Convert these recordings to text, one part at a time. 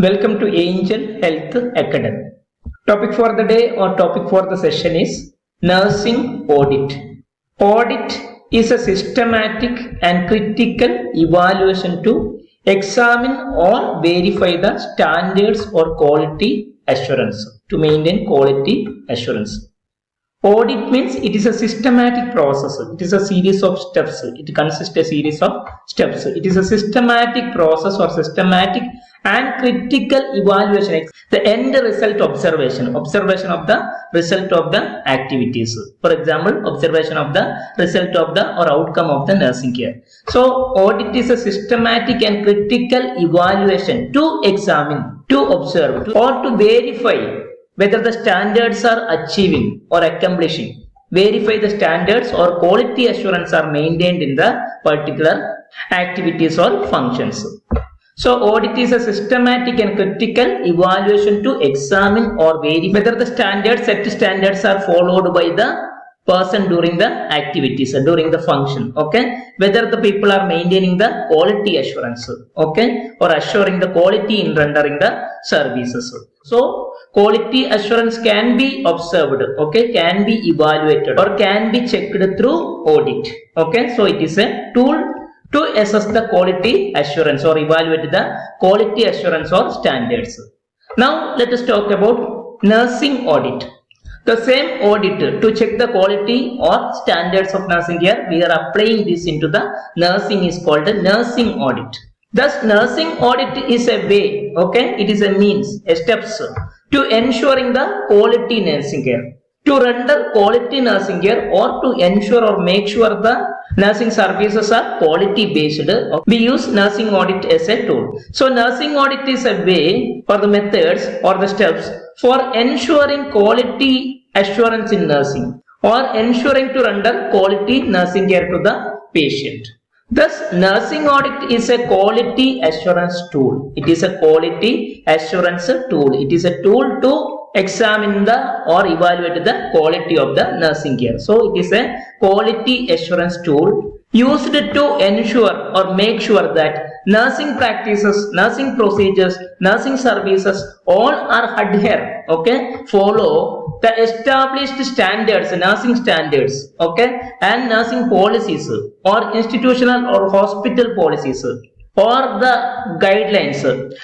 Welcome to Angel Health Academy. Topic for the day or topic for the session is Nursing Audit. Audit is a systematic and critical evaluation to examine or verify the standards or quality assurance, to maintain quality assurance. Audit means it is a systematic process. It is a series of steps. It consists of a series of steps. It is a systematic process or systematic and critical evaluation. The end result observation of the result of the activities. For example, observation of the result of the or outcome of the nursing care. So, audit is a systematic and critical evaluation to examine, to observe, or to verify whether the standards are achieving or accomplishing. Verify the standards or quality assurance are maintained in the particular activities or functions. So, audit is a systematic and critical evaluation to examine or verify whether the set standards are followed by the person during the activities, during the function, okay? Whether the people are maintaining the quality assurance, okay? Or assuring the quality in rendering the services. So, quality assurance can be observed, okay? Can be evaluated or can be checked through audit, okay? So, it is a tool to assess the quality assurance or evaluate the quality assurance or standards. Now, let us talk about nursing audit. The same audit to check the quality or standards of nursing care, we are applying this into the nursing is called a nursing audit. Thus, nursing audit is a way, okay, it is a means, a steps to ensuring the quality nursing care. To render quality nursing care or to ensure or make sure the nursing services are quality based, we use nursing audit as a tool. So, nursing audit is a way or the methods or the steps for ensuring quality assurance in nursing or ensuring to render quality nursing care to the patient. Thus, nursing audit is a quality assurance tool. It is a quality assurance tool. It is a tool to examine the or evaluate the quality of the nursing care. So, it is a quality assurance tool used to ensure or make sure that nursing practices, nursing procedures, nursing services all are adhere, okay, follow the established standards, nursing standards, okay, and nursing policies or institutional or hospital policies or the guidelines,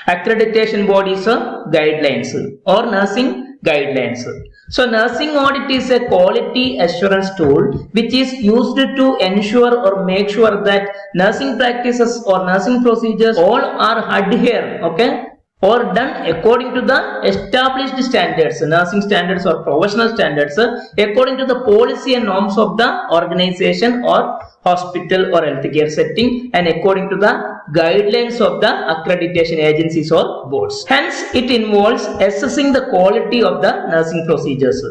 accreditation bodies guidelines or nursing guidelines. So, nursing audit is a quality assurance tool which is used to ensure or make sure that nursing practices or nursing procedures all are adhere, okay, or done according to the established standards, nursing standards or professional standards, according to the policy and norms of the organization or hospital or healthcare setting and according to the guidelines of the accreditation agencies or boards. Hence, it involves assessing the quality of the nursing procedures,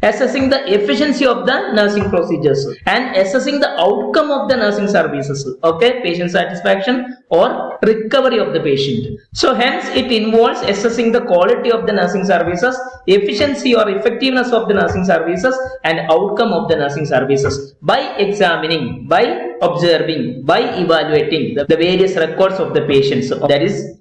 assessing the efficiency of the nursing procedures and assessing the outcome of the nursing services, okay, patient satisfaction or recovery of the patient. So, hence it involves assessing the quality of the nursing services, efficiency or effectiveness of the nursing services and outcome of the nursing services by examining, by observing, by evaluating the various records of the patients, that is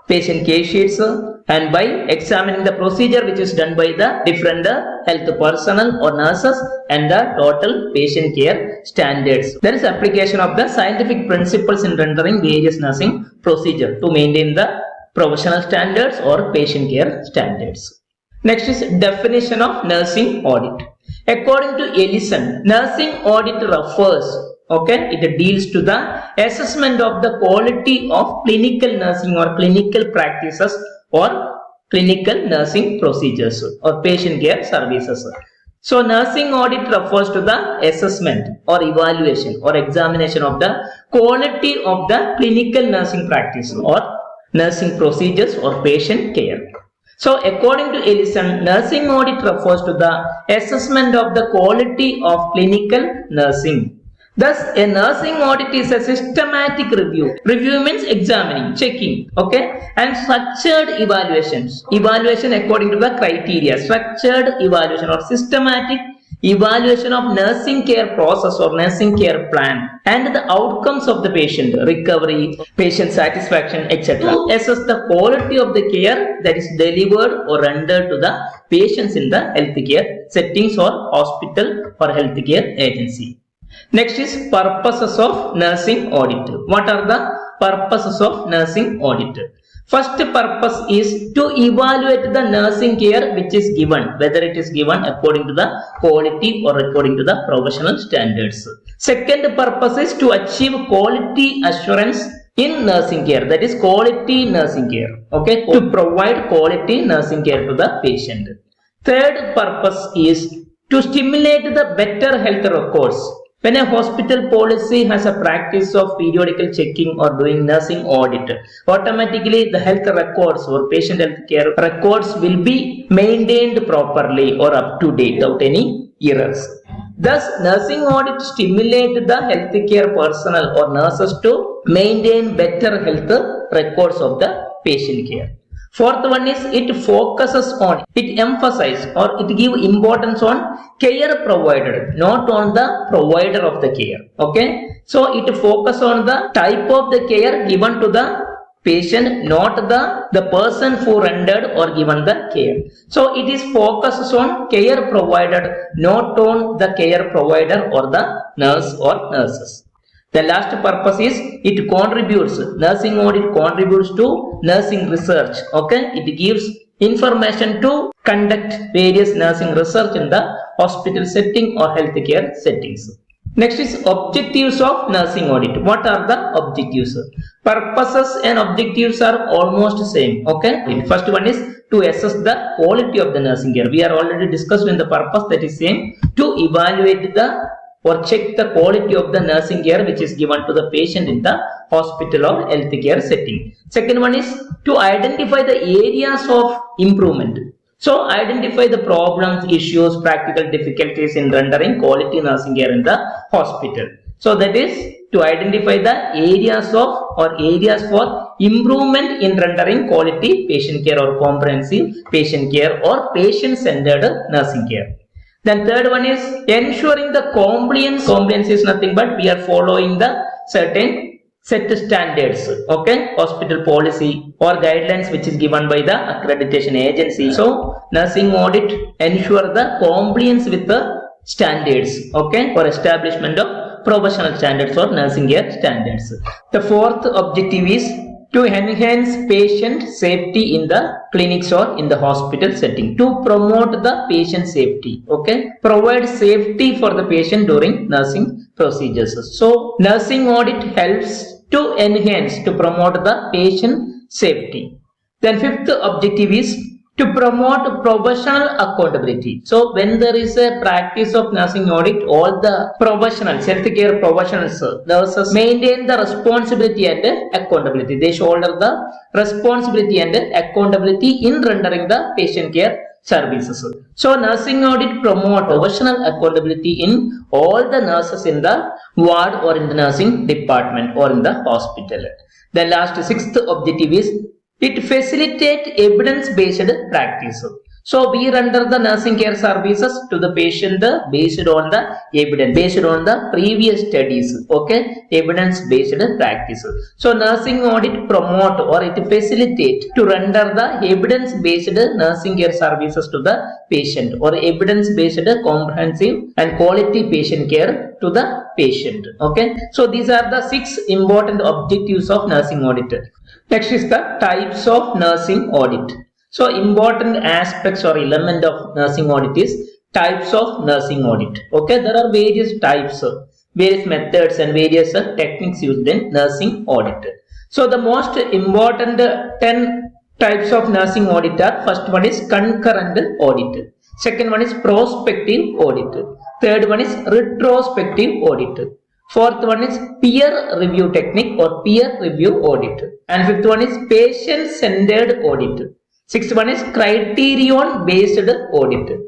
patient case sheets, and by examining the procedure which is done by the different health personnel or nurses and the total patient care standards. There is application of the scientific principles in rendering various nursing procedure to maintain the professional standards or patient care standards. Next is definition of nursing audit. According to Elisen, nursing audit refers, okay, it deals to the assessment of the quality of clinical nursing or clinical practices or clinical nursing procedures or patient care services. So, nursing audit refers to the assessment or evaluation or examination of the quality of the clinical nursing practice or nursing procedures or patient care. So, according to Elisen, nursing audit refers to the assessment of the quality of clinical nursing. Thus, a nursing audit is a systematic review. Review means examining, checking, okay, and structured evaluations. Evaluation according to the criteria. Structured evaluation or systematic evaluation of nursing care process or nursing care plan, and the outcomes of the patient, recovery, patient satisfaction, etc. To assess the quality of the care that is delivered or rendered to the patients in the healthcare settings or hospital or healthcare agency. Next is purposes of nursing audit. What are the purposes of nursing audit? First purpose is to evaluate the nursing care which is given, whether it is given according to the quality or according to the professional standards. Second purpose is to achieve quality assurance in nursing care, that is quality nursing care, okay, to provide quality nursing care to the patient. Third purpose is to stimulate the better health records. When a hospital policy has a practice of periodical checking or doing nursing audit, automatically the health records or patient health care records will be maintained properly or up to date without any errors. Thus, nursing audit stimulate the healthcare personnel or nurses to maintain better health records of the patient care. Fourth one is it focuses on, it emphasizes or it give importance on care provided, not on the provider of the care. Okay, so it focus on the type of the care given to the patient, not the person who rendered or given the care. So it is focuses on care provided, not on the care provider or the nurse or nurses. The last purpose is it contributes, nursing audit contributes to nursing research. Okay, it gives information to conduct various nursing research in the hospital setting or healthcare settings. Next is objectives of nursing audit. What are the objectives? Purposes and objectives are almost same. Okay, first one is to assess the quality of the nursing care. We are already discussed in the purpose, that is same, to evaluate the or check the quality of the nursing care which is given to the patient in the hospital or healthcare setting. Second one is to identify the areas of improvement. So identify the problems, issues, practical difficulties in rendering quality nursing care in the hospital. So that is to identify the areas of or areas for improvement in rendering quality patient care or comprehensive patient care or patient-centered nursing care. Then third one is ensuring the compliance. Compliance is nothing but we are following the certain set standards, okay, hospital policy or guidelines which is given by the accreditation agency. So nursing audit ensure the compliance with the standards, okay, for establishment of professional standards or nursing care standards. The fourth objective is to enhance patient safety in the clinics or in the hospital setting, to promote the patient safety, okay, provide safety for the patient during nursing procedures. So nursing audit helps to enhance, to promote the patient safety. Then fifth objective is to promote professional accountability. So when there is a practice of nursing audit, all the professionals, healthcare professionals, nurses maintain the responsibility and accountability. They shoulder the responsibility and accountability in rendering the patient care services. So nursing audit promote professional accountability in all the nurses in the ward or in the nursing department or in the hospital. The last sixth objective is it facilitates evidence-based practice. So we render the nursing care services to the patient based on the evidence, based on the previous studies, okay, evidence-based practice. So nursing audit promote or it facilitate to render the evidence-based nursing care services to the patient or evidence-based comprehensive and quality patient care to the patient. Okay, so these are the 6 important objectives of nursing audit. Next is the types of nursing audit. So important aspects or element of nursing audit is types of nursing audit. Okay, there are various types, various methods and various techniques used in nursing audit. So the most important 10 types of nursing audit are: first one is concurrent audit, second one is prospective audit, third one is retrospective audit, fourth one is peer review technique or peer review audit, and fifth one is patient centered audit. Sixth one is criterion based audit.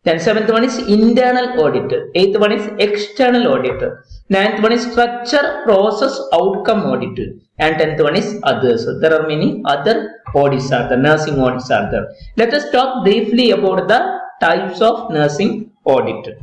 Then seventh one is internal audit. Eighth one is external audit. Ninth one is structure process outcome audit. And 10th one is others. There are many other audits are there, nursing audits are there. Let us talk briefly about the types of nursing audit.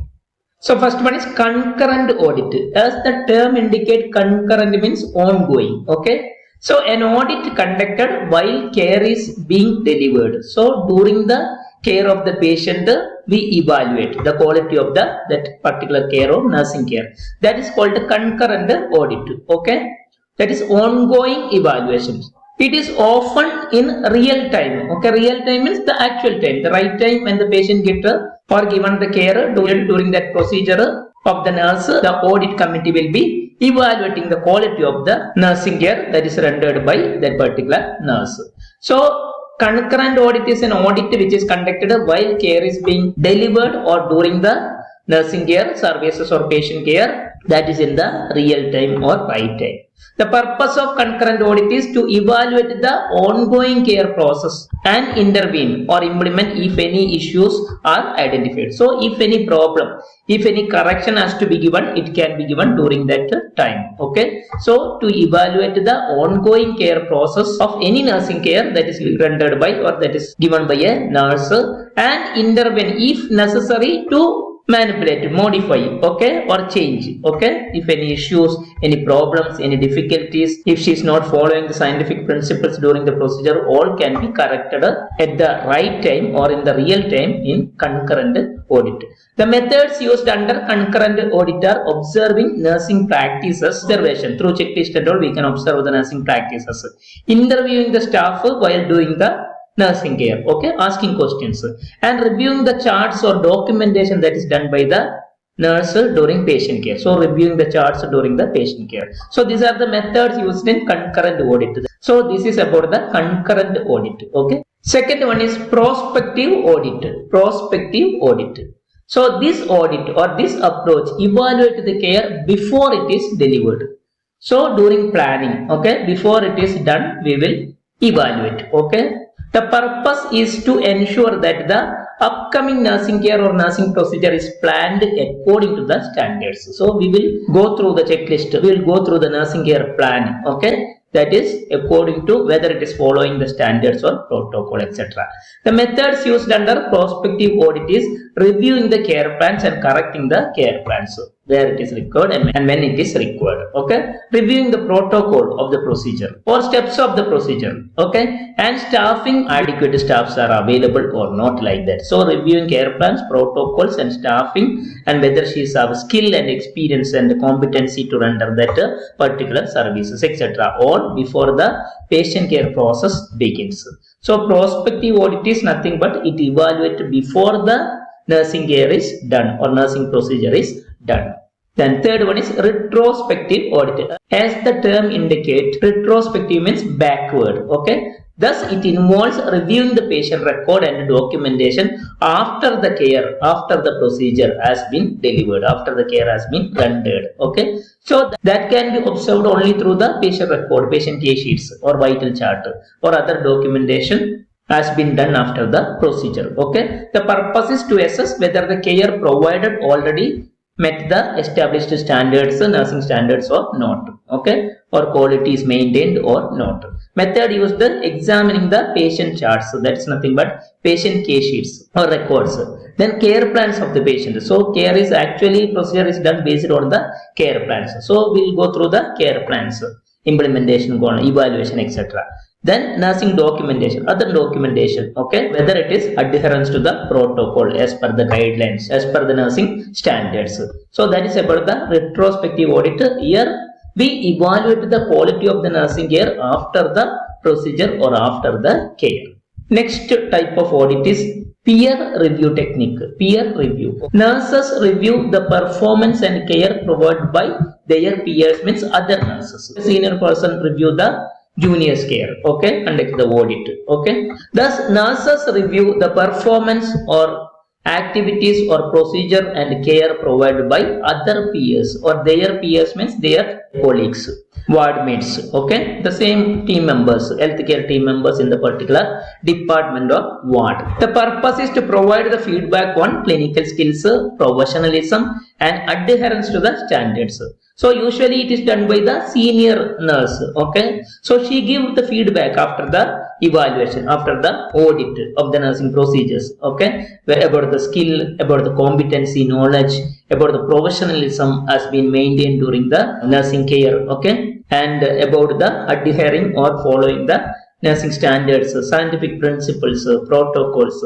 So first one is concurrent audit. As the term indicate, concurrent means ongoing. Okay. So an audit conducted while care is being delivered. So during the care of the patient, we evaluate the quality of that particular care or nursing care. That is called a concurrent audit. Okay. That is ongoing evaluations. It is often in real time. Okay. Real time means the actual time, the right time when the patient get or given the care during that procedure of the nurse. The audit committee will be evaluating the quality of the nursing care that is rendered by that particular nurse. So concurrent audit is an audit which is conducted while care is being delivered or during the nursing care services or patient care, that is in the real time or right time. The purpose of concurrent audit is to evaluate the ongoing care process and intervene or implement if any issues are identified. So if any problem, if any correction has to be given, it can be given during that time. Okay. So to evaluate the ongoing care process of any nursing care that is rendered by or that is given by a nurse and intervene if necessary to manipulate, modify, okay, or change, okay, if any issues, any problems, any difficulties, if she is not following the scientific principles during the procedure, all can be corrected at the right time or in the real time in concurrent audit. The methods used under concurrent audit are observing nursing practices, observation through checklist and all we can observe the nursing practices, interviewing the staff while doing the nursing care, okay, asking questions and reviewing the charts or documentation that is done by the nurse during patient care. So reviewing the charts during the patient care. So these are the methods used in concurrent audit. So this is about the concurrent audit, okay. Second one is prospective audit. Prospective audit. So this audit or this approach evaluate the care before it is delivered. So during planning, okay, before it is done, we will evaluate, okay. The purpose is to ensure that the upcoming nursing care or nursing procedure is planned according to the standards. So we will go through the checklist, we will go through the nursing care plan, okay, that is according to whether it is following the standards or protocol, etc. The methods used under prospective audit is reviewing the care plans and correcting the care plans where it is required and when it is required, okay, reviewing the protocol of the procedure or steps of the procedure, okay, and staffing, adequate staffs are available or not, like that. So reviewing care plans, protocols and staffing and whether she has skill and experience and competency to render that particular services, etc., all before the patient care process begins. So prospective audit is nothing but it evaluates before the nursing care is done or nursing procedure is done. Then third one is retrospective audit. As the term indicates, retrospective means backward, okay. Thus it involves reviewing the patient record and documentation after the care, after the procedure has been delivered, after the care has been rendered, okay. So that can be observed only through the patient record, patient case sheets or vital chart or other documentation has been done after the procedure, okay. The purpose is to assess whether the care provided already met the established standards, nursing standards or not, okay, or quality is maintained or not. Method used in examining the patient charts, so that's nothing but patient case sheets or records. Then care plans of the patient. So care is actually, procedure is done based on the care plans. So we'll go through the care plans, implementation, evaluation, etc. Then nursing documentation, other documentation, okay, whether it is adherence to the protocol as per the guidelines, as per the nursing standards. So that is about the retrospective audit. Here we evaluate the quality of the nursing care after the procedure or after the care. Next type of audit is peer review technique. Peer review. Nurses review the performance and care provided by their peers, means other nurses. The senior person review the junior's care, okay, conduct the audit, okay. Thus nurses review the performance or activities or procedure and care provided by other peers, or their peers means their colleagues, ward mates, okay, the same team members, healthcare team members in the particular department or ward. The purpose is to provide the feedback on clinical skills, professionalism and adherence to the standards. So usually it is done by the senior nurse, okay. So she gives the feedback after the evaluation, after the audit of the nursing procedures, okay, about the skill, about the competency, knowledge, about the professionalism has been maintained during the nursing care, okay, and about the adhering or following the nursing standards, scientific principles, protocols,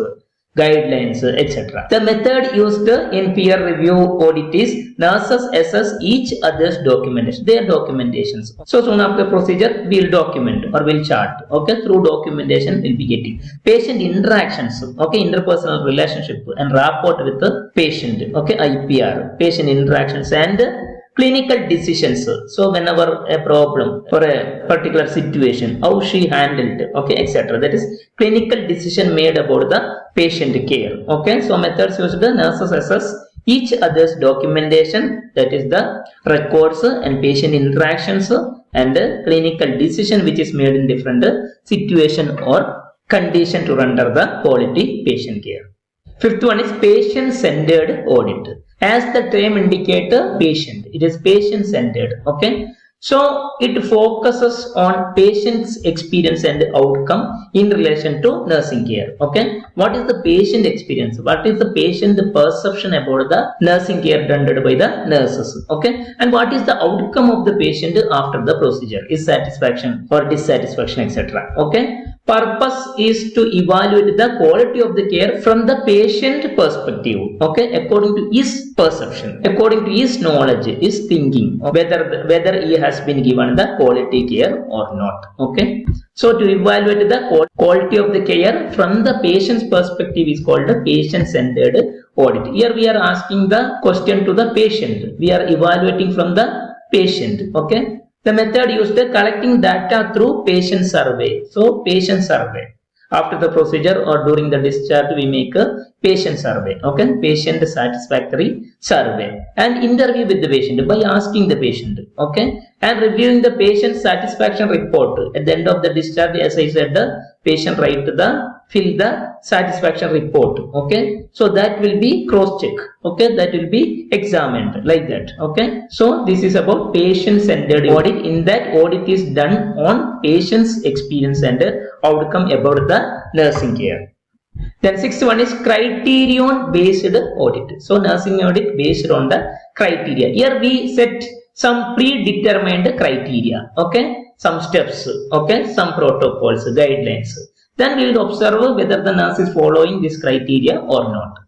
guidelines, etc. The method used in peer review audit is nurses assess each other's documentation, their documentations. So soon after procedure, we'll document or we'll chart. Okay, through documentation, we'll be getting patient interactions. Okay, interpersonal relationship and rapport with the patient. Okay, IPR, patient interactions and clinical decisions. So whenever a problem for a particular situation, how she handled, okay, etc. That is clinical decision made about the patient care. Okay, so methods used, the nurses assess each other's documentation, that is the records and patient interactions and clinical decision which is made in different situation or condition to render the quality patient care. Fifth one is patient-centered audit. As the term indicates, patient, it is patient-centered. Okay, so it focuses on patient's experience and outcome in relation to nursing care. Okay, what is the patient experience? What is the patient perception about the nursing care done by the nurses? Okay, and what is the outcome of the patient after the procedure? Is satisfaction or dissatisfaction, etc. Okay. Purpose is to evaluate the quality of the care from the patient perspective, okay, according to his perception, according to his knowledge, his thinking, whether he has been given the quality care or not. Okay, so to evaluate the quality of the care from the patient's perspective is called a patient-centered audit. Here we are asking the question to the patient. We are evaluating from the patient. Okay. The method used collecting data through patient survey. So patient survey. After the procedure or during the discharge, we make a patient survey. Okay, patient satisfactory survey and interview with the patient by asking the patient. Okay, and reviewing the patient satisfaction report at the end of the discharge. As I said, the patient fill the satisfaction report. Okay, so that will be cross check. Okay, that will be examined like that. Okay, so this is about patient-centered audit. In that, audit is done on patient's experience and outcome about the nursing care. Then sixth one is criterion based audit. So nursing audit based on the criteria. Here we set some predetermined criteria. Okay, some steps. Okay, some protocols, guidelines. Then we will observe whether the nurse is following this criteria or not.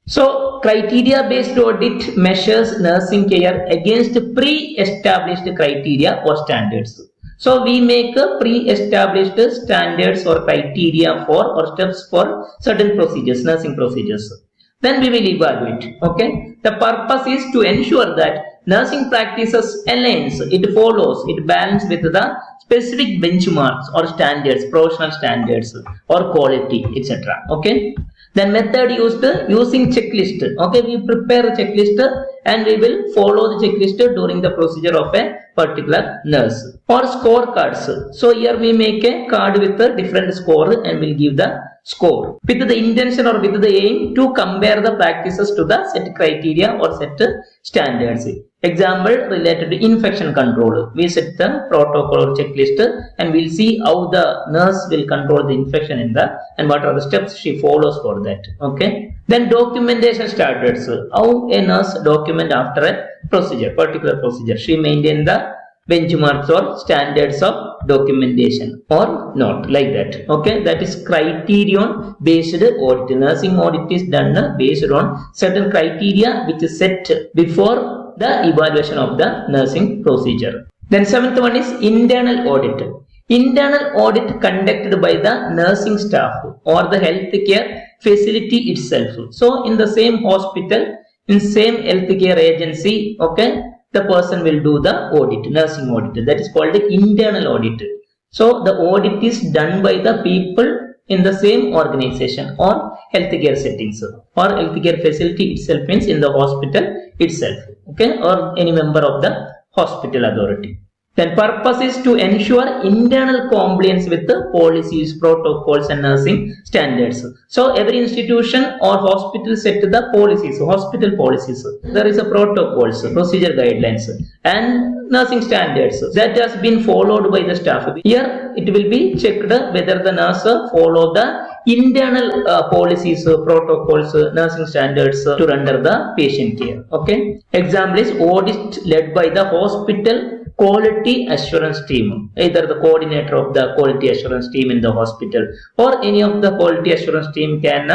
So criteria based audit measures nursing care against pre-established criteria or standards. So we make a pre-established standards or criteria for or steps for certain procedures, nursing procedures. Then we will evaluate. Okay, the purpose is to ensure that nursing practices aligns, it follows, it balances with the specific benchmarks or standards, professional standards or quality, etc. Okay. Then method used using checklist. Okay, we prepare a checklist and we will follow the checklist during the procedure of a particular nurse. Or scorecards. So here we make a card with a different score and we'll give the score with the intention or with the aim to compare the practices to the set criteria or set standards. Example related to infection control. We set the protocol or checklist and we'll see how the nurse will control the infection in the and what are the steps she follows for that. Okay. Then documentation standards. How a nurse document after a procedure, particular procedure. She maintain the benchmarks or standards of documentation or not, like that. Okay, that is criterion based audit. Nursing audit is done based on certain criteria which is set before the evaluation of the nursing procedure. Then seventh one is internal audit. Internal audit conducted by the nursing staff or the healthcare facility itself. So in the same hospital, in same healthcare agency, okay, the person will do the audit, nursing audit. That is called the internal audit. So the audit is done by the people in the same organization or healthcare settings or healthcare facility itself, means in the hospital itself, okay, or any member of the hospital authority. Then purpose is to ensure internal compliance with the policies, protocols and nursing standards. So every institution or hospital set the policies, hospital policies. There is a protocols, procedure guidelines and nursing standards that has been followed by the staff. Here it will be checked whether the nurse follow the internal policies, protocols, nursing standards to render the patient care. Okay. Example is audit led by the hospital quality assurance team, either the coordinator of the quality assurance team in the hospital or any of the quality assurance team can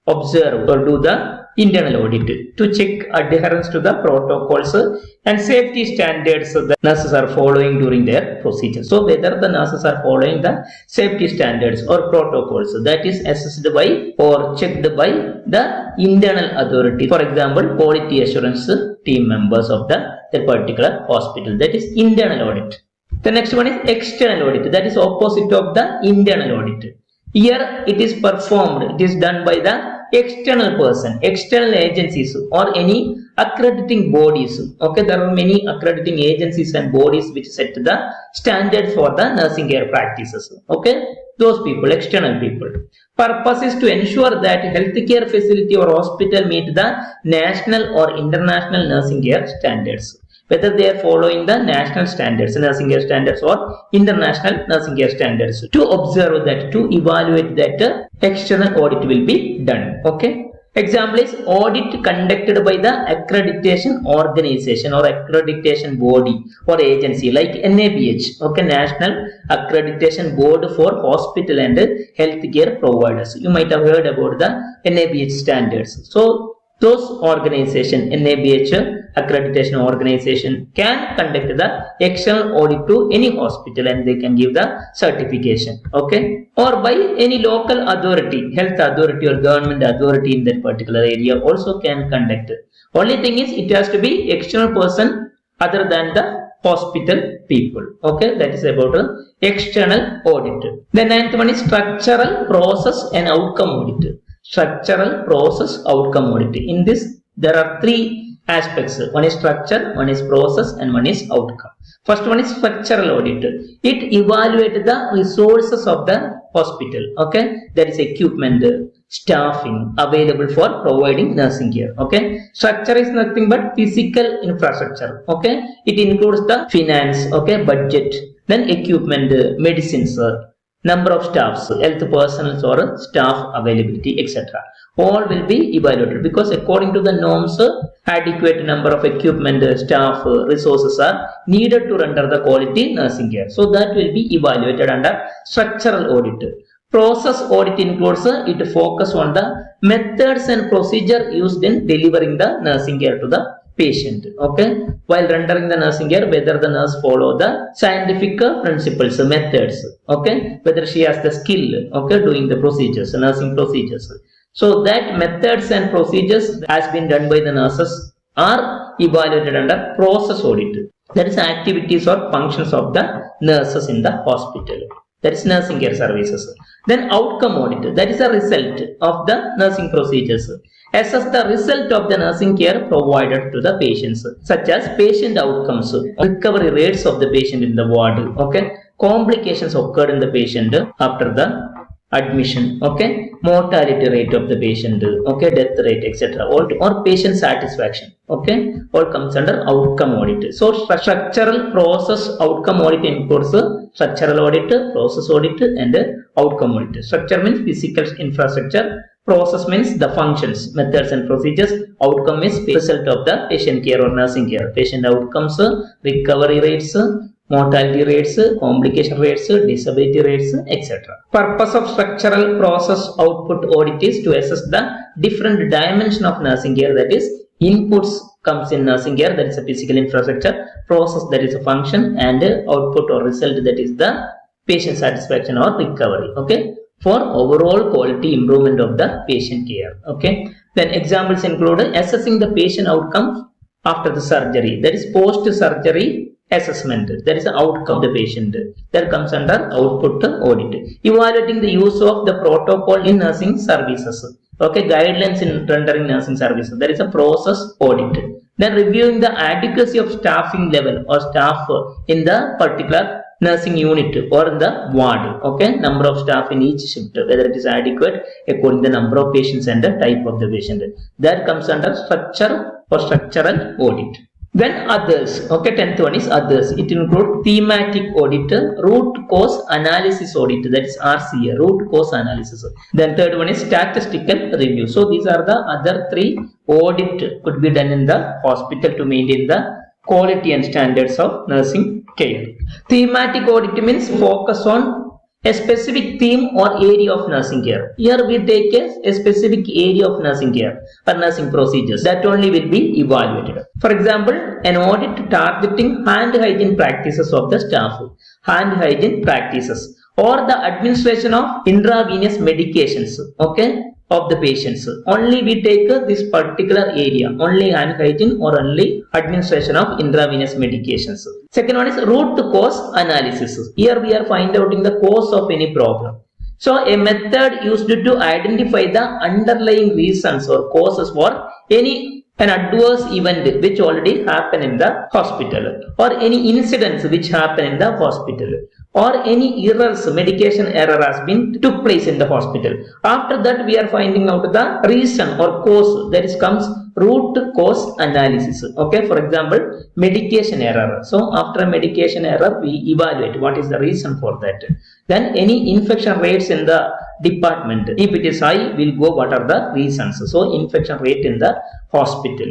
observe or do the internal audit to check adherence to the protocols and safety standards the nurses are following during their procedures. So whether the nurses are following the safety standards or protocols, that is assessed by or checked by the internal authority. For example, quality assurance team members of that particular hospital. That is internal audit. The next one is external audit. That is opposite of the internal audit. Here it is performed, it is done by the external person, external agencies or any accrediting bodies. Okay, there are many accrediting agencies and bodies which set the standards for the nursing care practices. Okay, those people, external people. Purpose is to ensure that healthcare facility or hospital meet the national or international nursing care standards. Whether they are following the national standards, nursing care standards or international nursing care standards. To observe that, to evaluate that, external audit will be done. Okay. Example is audit conducted by the accreditation organization or accreditation body or agency like NABH, okay, National Accreditation Board for Hospital and Healthcare Providers. You might have heard about the NABH standards. So those organization, NABH accreditation organization, can conduct the external audit to any hospital and they can give the certification. Okay, or by any local authority, health authority or government authority in that particular area also can conduct. Only thing is it has to be external person other than the hospital people. Okay, that is about external audit. The ninth one is structural, process and outcome audit. Structural, process, outcome audit. In this there are three aspects. One is structure, one is process and one is outcome. First one is structural audit. It evaluates the resources of the hospital. Okay, that is equipment, staffing available for providing nursing care. Okay, structure is nothing but physical infrastructure. Okay, it includes the finance, okay, budget, then equipment, medicines, number of staffs, health personnel or staff availability, etc. All will be evaluated because according to the norms, adequate number of equipment, staff, resources are needed to render the quality nursing care. So that will be evaluated under structural audit. Process audit includes it focus on the methods and procedure used in delivering the nursing care to the patient. Okay, while rendering the nursing care, whether the nurse follow the scientific principles, methods. Okay, whether she has the skill, okay, doing the procedures, nursing procedures. So that methods and procedures has been done by the nurses are evaluated under process audit. That is activities or functions of the nurses in the hospital. That is nursing care services. Then outcome audit. That is a result of the nursing procedures. Assess the result of the nursing care provided to the patients, such as patient outcomes, recovery rates of the patient in the ward, okay, complications occurred in the patient after the admission, okay, mortality rate of the patient, okay, death rate, etc. Or patient satisfaction, okay, all comes under outcome audit. So structural, process, outcome audit includes structural audit, process audit and outcome audit. Structure means physical infrastructure. Process means the functions, methods and procedures. Outcome is result of the patient care or nursing care. Patient outcomes, recovery rates, mortality rates, complication rates, disability rates, etc. Purpose of structural, process, output audit is to assess the different dimension of nursing care. That is, inputs comes in nursing care, that is a physical infrastructure. Process, that is a function, and output or result, that is the patient satisfaction or recovery. Okay, for overall quality improvement of the patient care. Okay, then examples include assessing the patient outcomes after the surgery, that is post surgery assessment, that is the outcome of the patient, that comes under output audit. Evaluating the use of the protocol in nursing services, okay, guidelines in rendering nursing services, that is a process audit. Then reviewing the adequacy of staffing level or staff in the particular nursing unit or in the ward, okay, number of staff in each shift, whether it is adequate according to the number of patients and the type of the patient. That comes under structure or structural audit. Then others, okay, 10th one is others. It includes thematic audit, root cause analysis audit, that is RCA, root cause analysis. Then third one is statistical review. So these are the other three audit could be done in the hospital to maintain the quality and standards of nursing care. Thematic audit means focus on a specific theme or area of nursing care. Here we take a specific area of nursing care or nursing procedures that only will be evaluated. For example, an audit targeting hand hygiene practices of the staff, hand hygiene practices, or the administration of intravenous medications, okay, of the patients. Only we take this particular area, only hand hygiene or only administration of intravenous medications. Second one is root cause analysis. Here we are finding out the cause of any problem. So a method used to identify the underlying reasons or causes for an adverse event which already happened in the hospital, or any incidents which happen in the hospital, or any errors, medication error has been took place in the hospital. After that we are finding out the reason or cause, that is comes root cause analysis. Okay, for example, medication error. So after a medication error we evaluate what is the reason for that. Then any infection rates in the department, if it is high, we'll go what are the reasons. So infection rate in the hospital.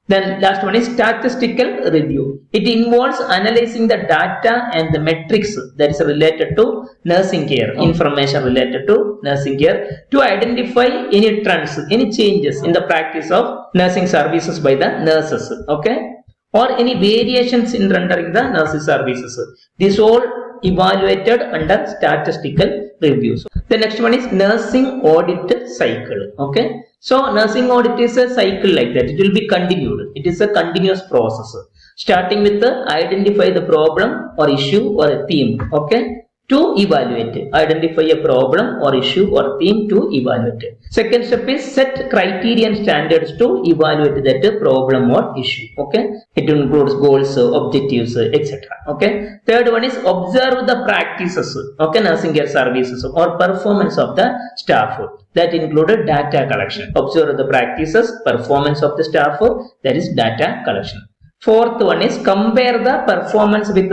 Then last one is statistical review. It involves analyzing the data and the metrics that is related to nursing care, information related to nursing care, to identify any trends, any changes in the practice of nursing services by the nurses, okay, or any variations in rendering the nursing services. This all evaluated under statistical reviews. The next one is nursing audit cycle, okay. So nursing audit is a cycle like that. It will be continued. It is a continuous process. Starting with the identify the problem or issue or a theme, okay, to evaluate it. Identify a problem or issue or theme to evaluate it. Second step is set criteria and standards to evaluate that problem or issue, okay. It includes goals, objectives, etc. Okay. Third one is observe the practices, okay, nursing care services or performance of the staff. That included data collection. Observe the practices, performance of the staff, that is data collection. Fourth one is compare the performance with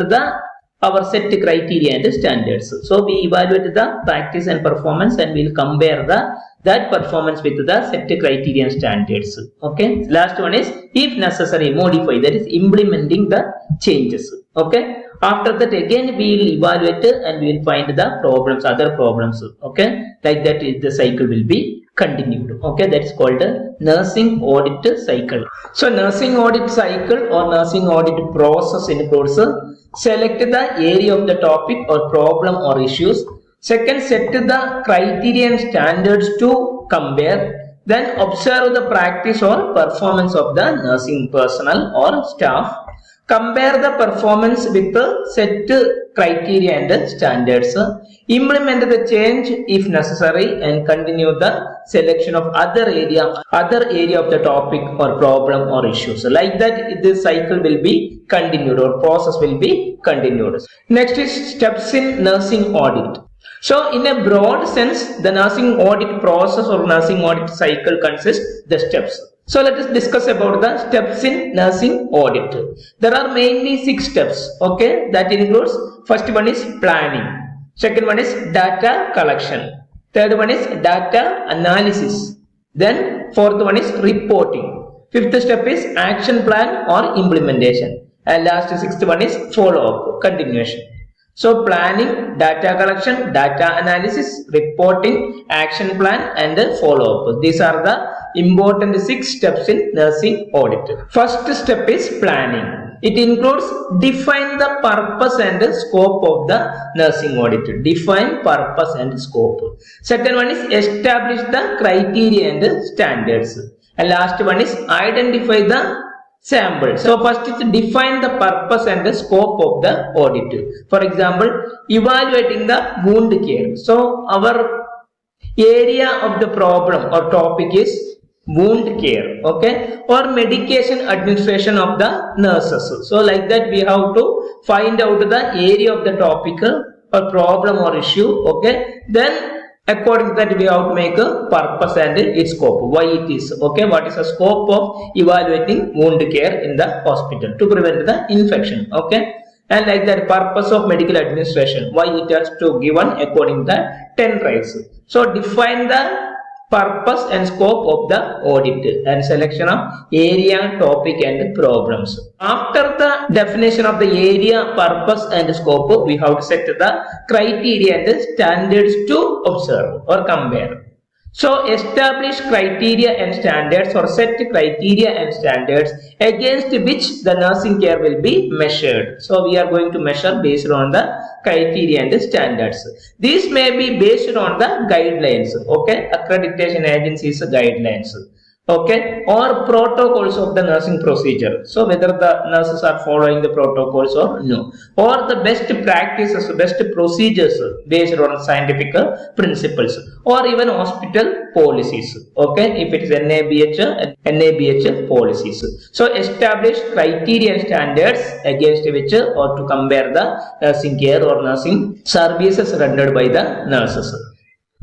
our set criteria and standards. So we evaluate the practice and performance and we will compare that performance with the set criteria and standards. Okay. Last one is if necessary modify, that is implementing the changes. Okay. After that again we will evaluate and we will find the problems, other problems. Okay. Like that the cycle will be continued. Okay. That is called a nursing audit cycle. So nursing audit cycle or nursing audit process includes select the area of the topic or problem or issues. Second, set the criteria and standards to compare. Then observe the practice or performance of the nursing personnel or staff. Compare the performance with the set criteria and standards. Implement the change if necessary and continue the selection of other area of the topic or problem or issues. Like that this cycle will be continued or process will be continued. Next is steps in nursing audit. So in a broad sense, the nursing audit process or nursing audit cycle consists the steps. So let us discuss about the steps in nursing audit. There are mainly 6 steps. Okay, that includes first one is planning, second one is data collection, third one is data analysis, then fourth one is reporting, fifth step is action plan or implementation, and last sixth one is follow up, continuation. So planning, data collection, data analysis, reporting, action plan and follow up. These are the important 6 steps in nursing audit. First step is planning. It includes define the purpose and scope of the nursing audit. Define purpose and scope. Second one is establish the criteria and standards. And last one is identify the sample. So first is define the purpose and the scope of the audit. For example, evaluating the wound care. So our area of the problem or topic is wound care, okay, or medication administration of the nurses. So like that we have to find out the area of the topic or problem or issue, okay. Then According to that, we have to make a purpose and its scope. Why it is, okay? What is the scope of evaluating wound care in the hospital to prevent the infection, okay? And like that, purpose of medical administration. Why it has to given according to the 10 rights. So define the purpose and scope of the audit and selection of area, topic and problems. After the definition of the area, purpose and scope, we have to set the criteria and the standards to observe or compare. So establish criteria and standards or set criteria and standards against which the nursing care will be measured. So we are going to measure based on the criteria and the standards. These may be based on the guidelines, okay, accreditation agencies guidelines, okay, or protocols of the nursing procedure. So whether the nurses are following the protocols or no, or the best practices, best procedures based on scientific principles, or even hospital policies, okay, if it is NABH policies. So establish criteria and standards against which or to compare the nursing care or nursing services rendered by the nurses.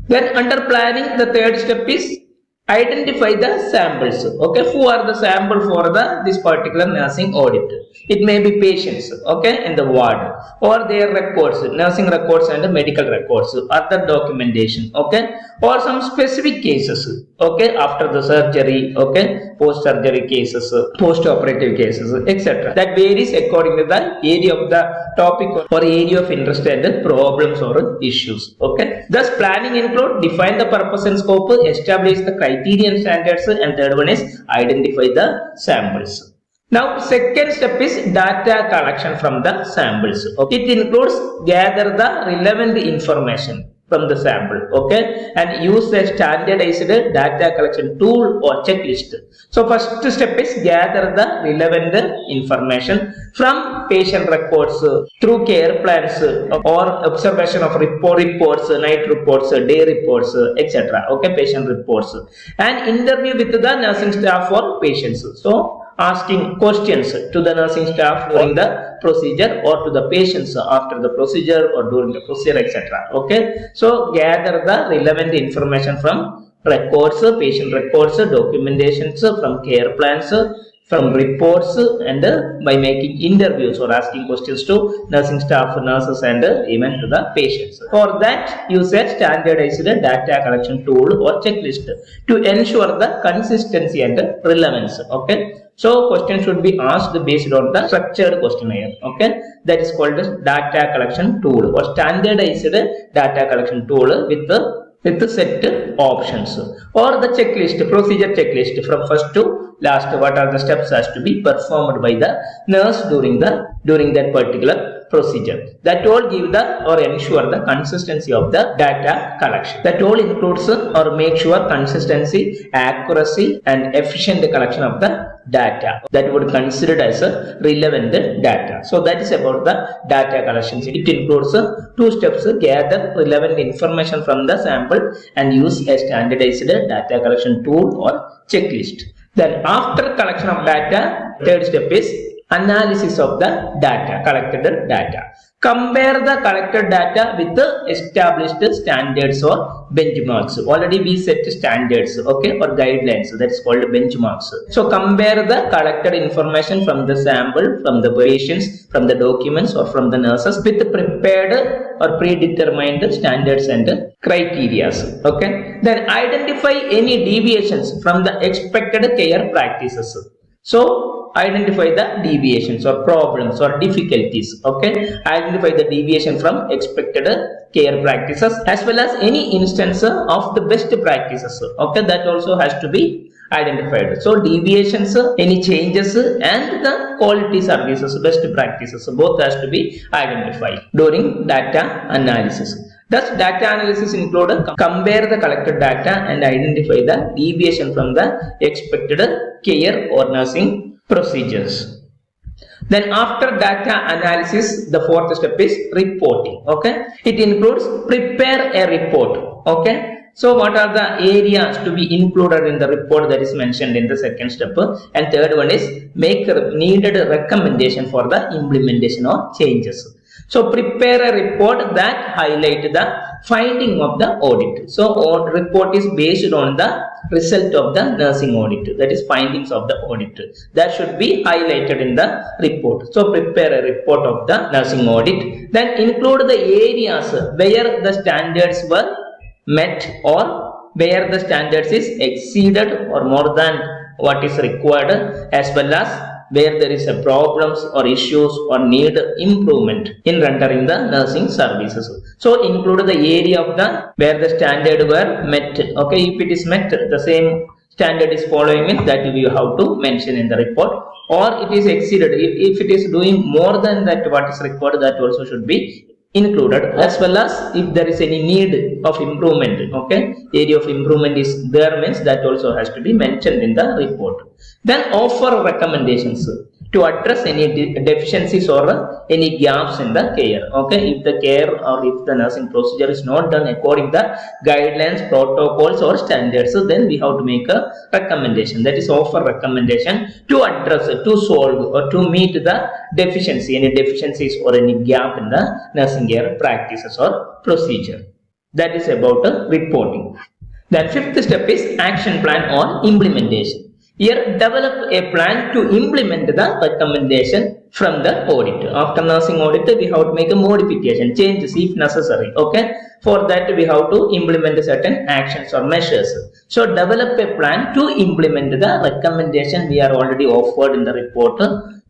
Then under planning, the third step is identify the samples, okay, who are the sample for this particular nursing audit. It may be patients, okay, in the ward, or their records, nursing records and medical records, other documentation, okay, or some specific cases, okay, after the surgery, okay, post-surgery cases, post-operative cases, etc. That varies according to the area of the topic or area of interest and problems or issues, okay. Thus, planning include define the purpose and scope, establish the criteria and standards, and third one is identify the samples. Now, second step is data collection from the samples. Okay. It includes gather the relevant information from the sample, okay, and use a standardized data collection tool or checklist. So first step is gather the relevant information from patient records, through care plans, or observation of reports, night reports, day reports, etc. Okay, patient reports, and interview with the nursing staff or patients. So asking questions to the nursing staff during the procedure or to the patients after the procedure or during the procedure, etc. Okay, so gather the relevant information from records, patient records, documentations, from care plans, from reports, and by making interviews or asking questions to nursing staff, nurses, and even to the patients. For that, use a standardized data collection tool or checklist to ensure the consistency and relevance. Okay. So questions should be asked based on the structured questionnaire. Okay, that is called as data collection tool or standardized data collection tool with the set options, or the checklist, procedure checklist from first to last. What are the steps has to be performed by the nurse during that particular procedure. That all give the or ensure the consistency of the data collection. That all includes or make sure consistency, accuracy, and efficient collection of the data that would considered as a relevant data. So that is about the data collection. It includes two steps: gather relevant information from the sample and use a standardized data collection tool or checklist. Then after collection of data, third step is analysis of the data, collected data. Compare the collected data with the established standards or benchmarks. Already we set standards, okay, or guidelines. That's called benchmarks. So compare the collected information from the sample, from the patients, from the documents, or from the nurses with the prepared or predetermined standards and criteria. Okay. Then identify any deviations from the expected care practices. So identify the deviations or problems or difficulties. Okay, identify the deviation from expected care practices as well as any instance of the best practices. Okay, that also has to be identified. So deviations, any changes, and the quality services, best practices, both has to be identified during data analysis. Thus, data analysis include compare the collected data and identify the deviation from the expected care or nursing procedures. Then after data analysis, the fourth step is reporting. Okay, it includes prepare a report. Okay. So what are the areas to be included in the report that is mentioned in the second step? And third one is make needed recommendation for the implementation or changes. So prepare a report that highlight the finding of the audit. So report is based on the result of the nursing audit, that is findings of the audit. That should be highlighted in the report. So prepare a report of the nursing audit. Then include the areas where the standards were met or where the standards is exceeded or more than what is required, as well as where there is a problems or issues or need improvement in rendering the nursing services. So include the area of the where the standard were met. Okay, if it is met, the same standard is following it, that you have to mention in the report. Or it is exceeded, if it is doing more than that what is required, that also should be included, as well as if there is any need of improvement. Okay, area of improvement is there means that also has to be mentioned in the report. Then offer recommendations to address any deficiencies or any gaps in the care. Okay, if the care or if the nursing procedure is not done according to the guidelines, protocols or standards, so then we have to make a recommendation, that is offer recommendation to address, to solve or to meet the deficiency, any deficiencies or any gap in the nursing care practices or procedure. That is about reporting. Then fifth step is action plan or implementation. Here, develop a plan to implement the recommendation from the audit. After nursing audit, we have to make a modification, changes if necessary. Okay, for that we have to implement certain actions or measures. So develop a plan to implement the recommendation we are already offered in the report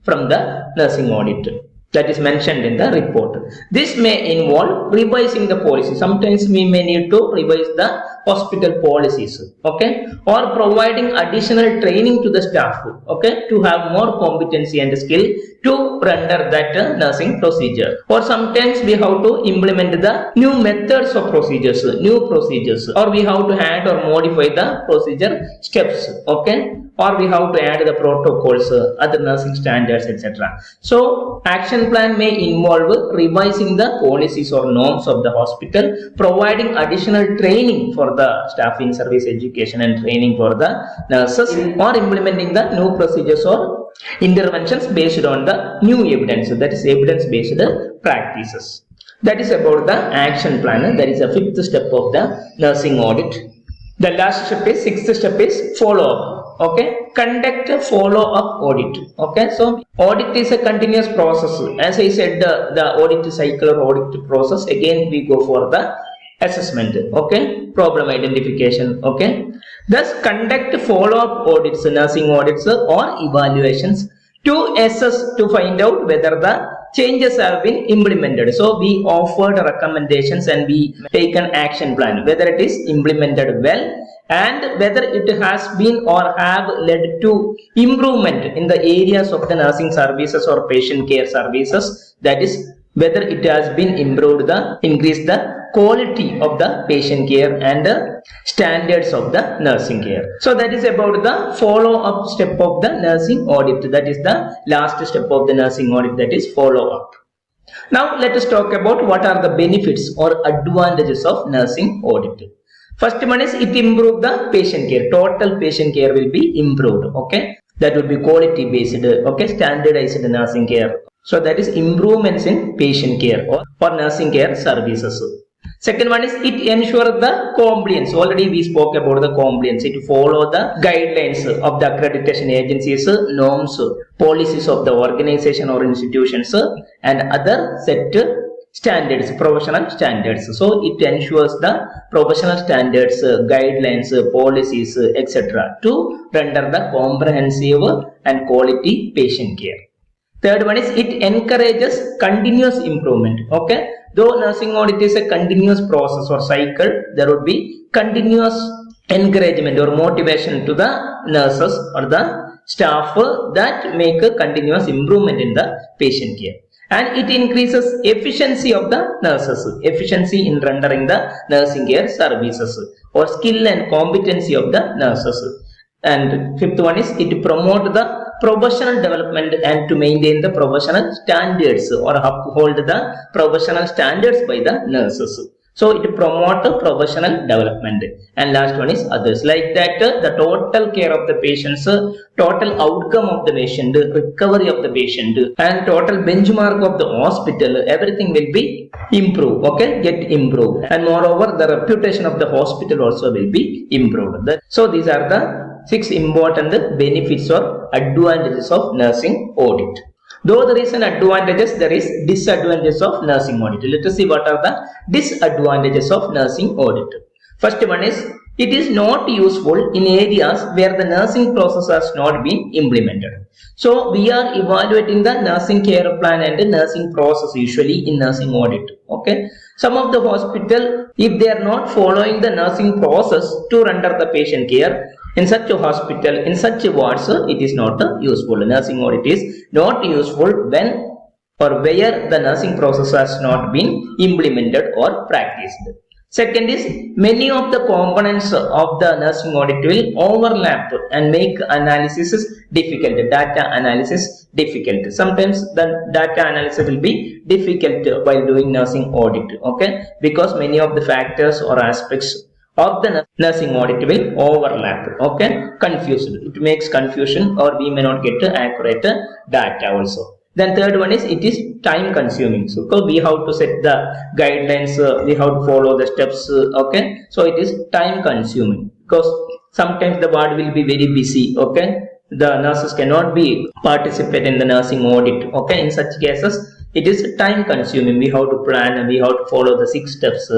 from the nursing audit. That is mentioned in the report. This may involve revising the policy. Sometimes we may need to revise the hospital policies, okay, or providing additional training to the staff, okay, to have more competency and skill to render that nursing procedure. Or sometimes we have to implement the new methods of procedures, new procedures, or we have to add or modify the procedure steps, okay, or we have to add the protocols, other nursing standards, etc. So action plan may involve revising the policies or norms of the hospital, providing additional training for the staff in service education and training for the nurses, or implementing the new procedures or interventions based on the new evidence, that is evidence based practices. That is about the action plan. That is the fifth step of the nursing audit. The last step is, sixth step is follow up. Okay, conduct a follow up audit. Okay, so audit is a continuous process. As I said, the audit cycle or audit process, again we go for the assessment, okay, problem identification. Okay, thus conduct follow up audits, nursing audits or evaluations to assess, to find out whether the changes have been implemented. So we offered recommendations and we take an action plan, whether it is implemented well and whether it has been or have led to improvement in the areas of the nursing services or patient care services. That is, whether it has been improved, increased the quality of the patient care and the standards of the nursing care. So that is about the follow up step of the nursing audit. That is the last step of the nursing audit, that is follow up. Now let us talk about what are the benefits or advantages of nursing audit. First one is, it improves the patient care. Total patient care will be improved. Okay, that will be quality based, okay, standardized nursing care. So that is improvements in patient care or nursing care services. Second one is, it ensures the compliance. Already we spoke about the compliance. It follows the guidelines of the accreditation agencies, norms, policies of the organization or institutions, and other set standards, professional standards. So it ensures the professional standards, guidelines, policies, etc. to render the comprehensive and quality patient care. Third one is, it encourages continuous improvement. Okay, though nursing audit is a continuous process or cycle, there would be continuous encouragement or motivation to the nurses or the staff that make a continuous improvement in the patient care. And it increases efficiency of the nurses, efficiency in rendering the nursing care services, or skill and competency of the nurses. And fifth one is, it promotes the professional development and to maintain the professional standards or uphold the professional standards by the nurses. So it promotes professional development. And last one is others. Like that, the total care of the patients, total outcome of the patient, recovery of the patient, and total benchmark of the hospital, everything will be improved. Okay, get improved. And moreover, the reputation of the hospital also will be improved. So these are the 6 important benefits or advantages of nursing audit. Though there is an advantages, there is disadvantages of nursing audit. Let us see what are the disadvantages of nursing audit. First one is, it is not useful in areas where the nursing process has not been implemented. So we are evaluating the nursing care plan and the nursing process usually in nursing audit. Okay, some of the hospital, if they are not following the nursing process to render the patient care, in such a hospital, in such a wards, it is not useful. Nursing audit is not useful when or where the nursing process has not been implemented or practiced. Second is, many of the components of the nursing audit will overlap and make analysis difficult, data analysis difficult. Sometimes the data analysis will be difficult while doing nursing audit, okay, because many of the factors or aspects of the nursing audit will overlap. Okay, confused. It makes confusion, or we may not get accurate data also. Then third one is, it is time consuming. So we have to set the guidelines, we have to follow the steps. Okay, so it is time consuming because sometimes the ward will be very busy. Okay, the nurses cannot be participate in the nursing audit. Okay, in such cases it is time consuming. We have to plan and we have to follow the 6 steps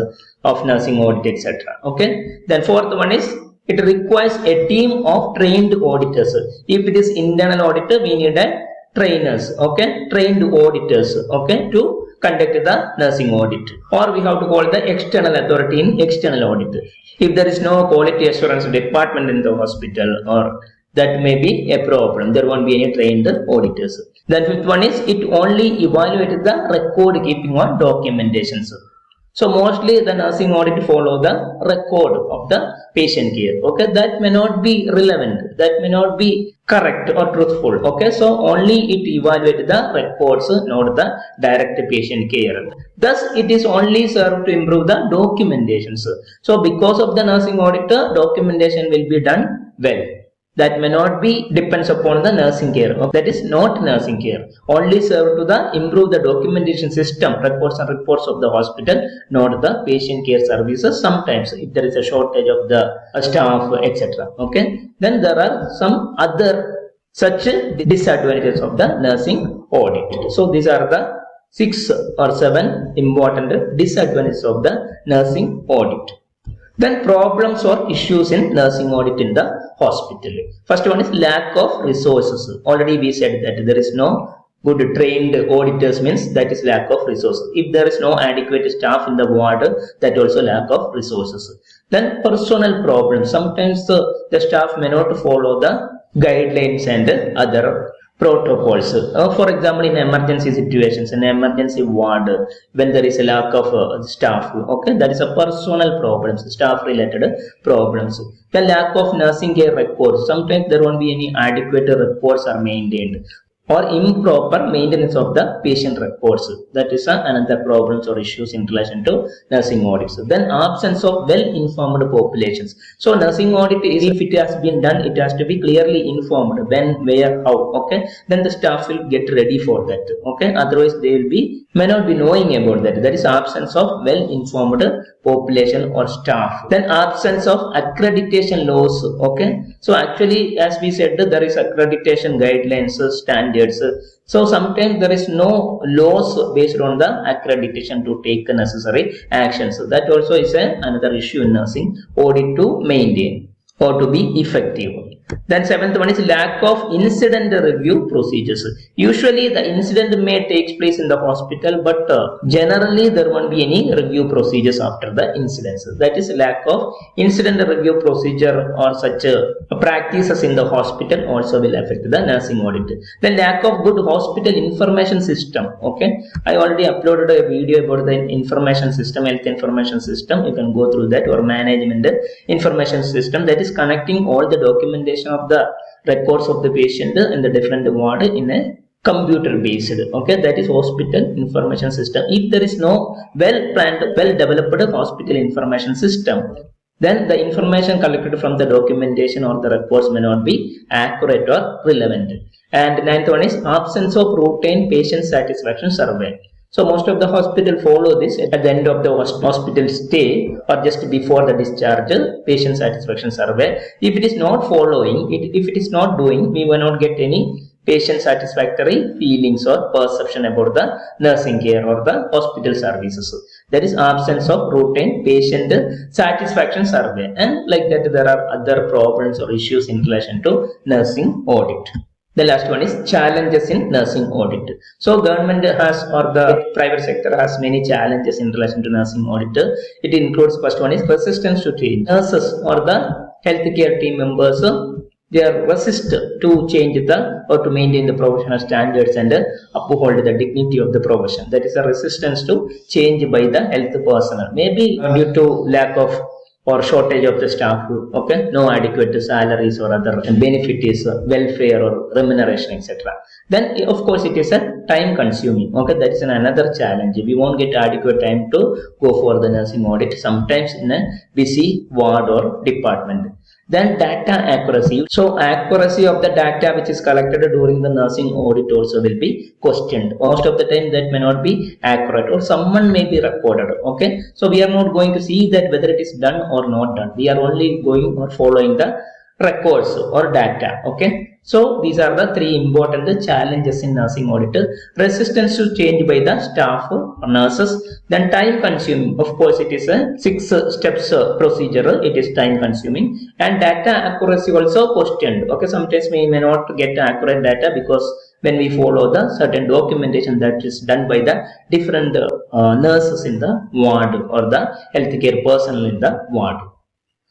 of nursing audit, etc. Okay, then fourth one is, it requires a team of trained auditors. If it is internal auditor, we need a trainers, okay, trained auditors, okay, to conduct the nursing audit, or we have to call the external authority in external audit. If there is no quality assurance department in the hospital, or that may be a problem, there won't be any trained auditors. Then fifth one is, it only evaluates the record keeping or documentations. So mostly the nursing audit follow the record of the patient care. Okay, that may not be relevant, that may not be correct or truthful. Okay, so only it evaluate the records, not the direct patient care. Thus, it is only served to improve the documentations. So because of the nursing auditor, documentation will be done well. That may not be depends upon the nursing care. That is not nursing care. Only serve to the improve the documentation system, records and reports of the hospital, not the patient care services. Sometimes if there is a shortage of the staff, etc. Okay, then there are some other such disadvantages of the nursing audit. So these are the 6 or 7 important disadvantages of the nursing audit. Then problems or issues in nursing audit in the hospital. First one is lack of resources. Already we said that there is no good trained auditors, means that is lack of resources. If there is no adequate staff in the ward, that also lack of resources. Then personal problems. Sometimes the staff may not follow the guidelines and other protocols. For example, in emergency situations, in emergency ward, when there is a lack of staff, okay, that is a personal problems, staff related problems. The lack of nursing care records. Sometimes there won't be any adequate records are maintained, or improper maintenance of the patient records. That is another problems or issues in relation to nursing audits. Then absence of well-informed populations. So nursing audit, if it has been done, it has to be clearly informed when, where, how. Okay, then the staff will get ready for that. Okay, otherwise they will be may not be knowing about that. That is absence of well-informed population or staff. Then absence of accreditation laws. Okay, so actually, as we said, there is accreditation guidelines, standards. So sometimes there is no laws based on the accreditation to take necessary actions. So that also is another issue in nursing audit to maintain or to be effective. Then seventh one is lack of incident review procedures. Usually the incident may take place in the hospital, but generally there won't be any review procedures after the incidents. That is lack of incident review procedure or such practices in the hospital also will affect the nursing audit. Then lack of good hospital information system. Okay, I already uploaded a video about the information system, health information system. You can go through that, or management information system, that is connecting all the documentation of the records of the patient in the different ward in a computer based. Okay, that is hospital information system. If there is no well planned, well developed hospital information system, then the information collected from the documentation or the reports may not be accurate or relevant. And ninth one is absence of routine patient satisfaction survey. So most of the hospital follow this at the end of the hospital stay or just before the discharge, patient satisfaction survey. If it is not following it, if it is not doing, we will not get any patient satisfactory feelings or perception about the nursing care or the hospital services. That is absence of routine patient satisfaction survey. And like that, there are other problems or issues in relation to nursing audit. The last one is challenges in nursing audit. So government has, or the private sector has, many challenges in relation to nursing audit. It includes, first one is resistance to change. Nurses or the healthcare team members, they are resist to change the or to maintain the professional standards and uphold the dignity of the profession. That is a resistance to change by the health personnel. Maybe due to lack of or shortage of the staff, okay, no adequate salaries or other benefits, welfare or remuneration, etc. Then of course it is a time consuming. Okay, that is another challenge. We won't get adequate time to go for the nursing audit, sometimes in a busy ward or department. Then data accuracy. So accuracy of the data which is collected during the nursing audit also will be questioned. Most of the time that may not be accurate, or someone may be recorded. Okay, so we are not going to see that whether it is done or not done. We are only going or following the records or data. Okay, so these are the three important challenges in nursing audit. Resistance to change by the staff or nurses. Then time consuming. Of course it is a 6 steps procedure. It is time consuming. And data accuracy also questioned. Okay, sometimes we may not get accurate data because when we follow the certain documentation that is done by the different nurses in the ward or the healthcare personnel in the ward.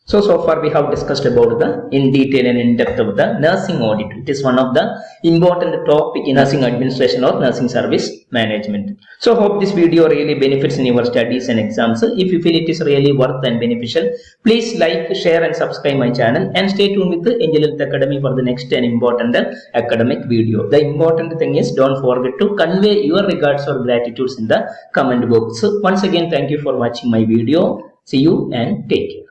So far we have discussed about the in detail and in depth of the nursing audit. It is one of the important topic in nursing administration or nursing service management. So hope this video really benefits in your studies and exams. If you feel it is really worth and beneficial, please like, share and subscribe my channel, and stay tuned with the Angel Health Academy for the next an important academic video. The important thing is, don't forget to convey your regards or gratitudes in the comment box. Once again, thank you for watching my video. See you and take care.